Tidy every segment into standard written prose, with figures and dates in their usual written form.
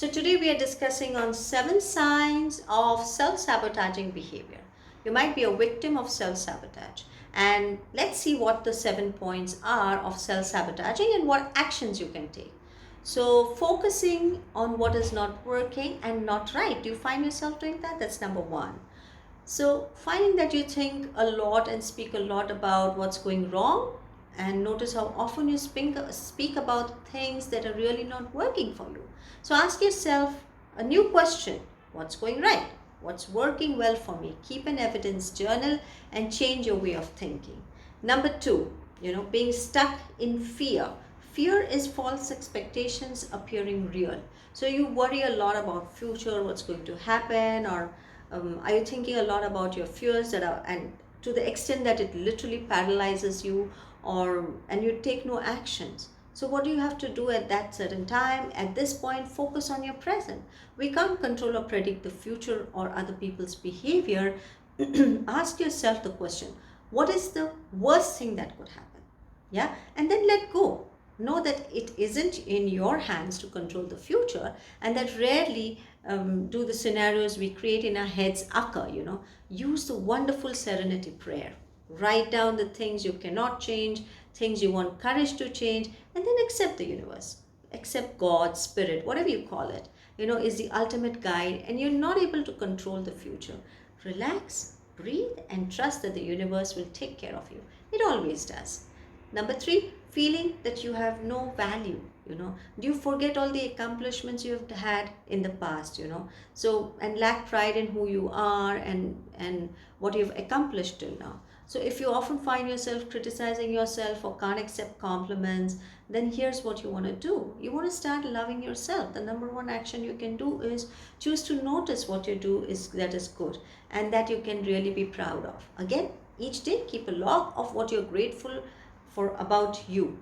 So today we are discussing on 7 signs of self-sabotaging behavior. You might be a victim of self-sabotage, and let's see what the 7 points are of self-sabotaging and what actions you can take. So focusing on what is not working and not right. Do you find yourself doing that? That's number 1. So finding that you think a lot and speak a lot about what's going wrong, and notice how often you speak about things that are really not working for you. So ask yourself a new question. What's going right? What's working well for me? Keep an evidence journal and change your way of thinking. Number 2, being stuck in fear. Fear is false expectations appearing real. So you worry a lot about future, what's going to happen, or are you thinking a lot about your fears that are, and to the extent that it literally paralyzes you, or and you take no actions? So what do you have to do at that certain time? At this point, focus on your present. We can't control or predict the future or other people's behavior. Ask yourself the question, what is the worst thing that could happen? Yeah, and then let go. Know that it isn't in your hands to control the future, and that rarely do the scenarios we create in our heads occur. Use the wonderful serenity prayer. Write down the things you cannot change, things you want courage to change, and then accept the universe, accept God, spirit, whatever you call it, is the ultimate guide, and you're not able to control the future. Relax, breathe, and trust that the universe will take care of you. It always does. Number 3, feeling that you have no value. Do you forget all the accomplishments you have had in the past? So, and lack pride in who you are and what you've accomplished till now. So if you often find yourself criticizing yourself or can't accept compliments, then here's what you want to do. You want to start loving yourself. The number 1 action you can do is choose to notice what you do that is good and that you can really be proud of. Again, each day keep a log of what you're grateful for about you.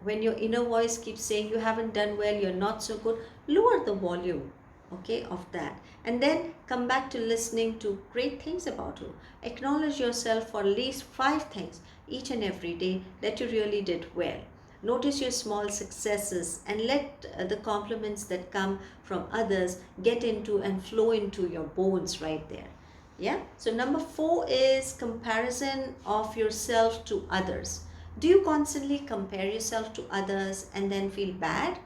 When your inner voice keeps saying you haven't done well, you're not so good, lower the volume, okay, of that, and then come back to listening to great things about you. Acknowledge yourself for at least 5 things each and every day that you really did well. Notice your small successes and let the compliments that come from others get into and flow into your bones right there. Yeah. So number 4 is comparison of yourself to others. Do you constantly compare yourself to others and then feel bad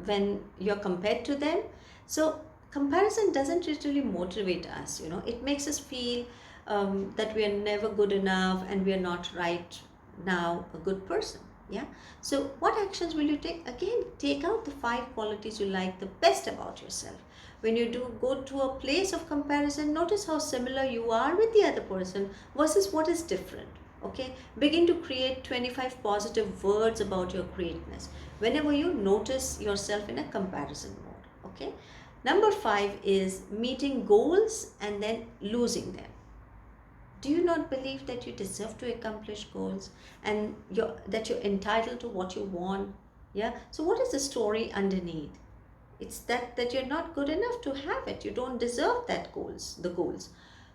when you're compared to them? So comparison doesn't really motivate us. It makes us feel that we are never good enough and we are not right now a good person. Yeah. So what actions will you take? Again, take out the 5 qualities you like the best about yourself. When you do go to a place of comparison, notice how similar you are with the other person versus what is different. Okay, begin to create 25 positive words about your greatness whenever you notice yourself in a comparison mode. Okay, number 5 is meeting goals and then losing them. Do you not believe that you deserve to accomplish goals and that you're entitled to what you want? Yeah, so what is the story underneath? It's that you're not good enough to have it. You don't deserve the goals.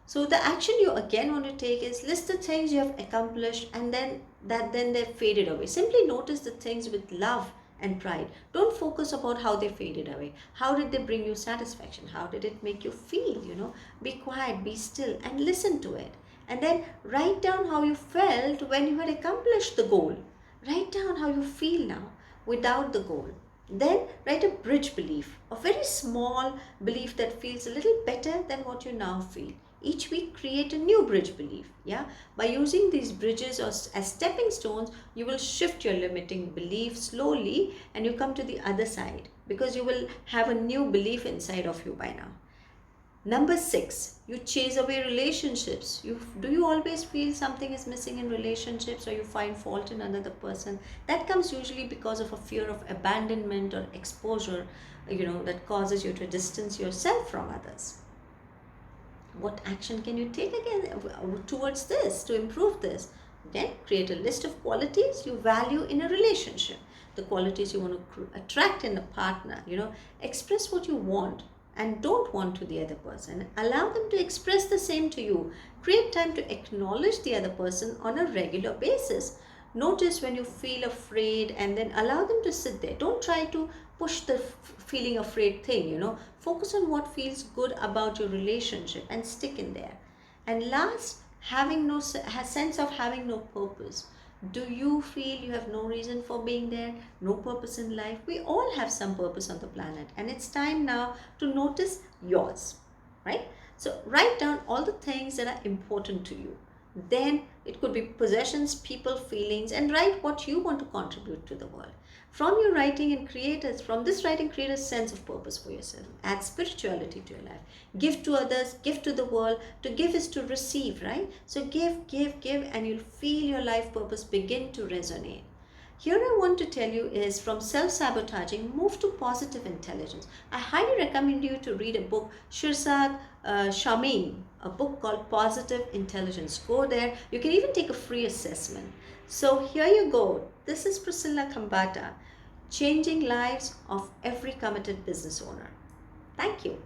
So the action you again want to take is list the things you have accomplished and then they've faded away. Simply notice the things with love and pride. Don't focus about how they faded away. How did they bring you satisfaction? How did it make you feel? Be quiet, be still, and listen to it. And then write down how you felt when you had accomplished the goal. Write down how you feel now without the goal. Then write a bridge belief, a very small belief that feels a little better than what you now feel. Each week create a new bridge belief. Yeah, by using these bridges as stepping stones, you will shift your limiting belief slowly and you come to the other side because you will have a new belief inside of you by now. Number 6, you chase away relationships. Do you always feel something is missing in relationships, or you find fault in another person? That comes usually because of a fear of abandonment or exposure, that causes you to distance yourself from others. What action can you take again towards this to improve this? Again, create a list of qualities you value in a relationship, the qualities you want to attract in a partner. Express what you want and don't want to the other person. Allow them to express the same to you. Create time to acknowledge the other person on a regular basis. Notice when you feel afraid and then allow them to sit there. Don't try to push the feeling afraid thing, Focus on what feels good about your relationship and stick in there. And last, having no sense of having no purpose. Do you feel you have no reason for being there, no purpose in life? We all have some purpose on the planet, and it's time now to notice yours, right? So write down all the things that are important to you. Then it could be possessions, people, feelings, and write what you want to contribute to the world. From your writing and from this writing, create a sense of purpose for yourself. Add spirituality to your life. Give to others, give to the world. To give is to receive, right? So give, and you'll feel your life purpose begin to resonate. Here I want to tell you is from self-sabotaging, move to positive intelligence. I highly recommend you to read a book, Shirzad Shamin, a book called Positive Intelligence. Go there. You can even take a free assessment. So here you go. This is Priscilla Khambatta, changing lives of every committed business owner. Thank you.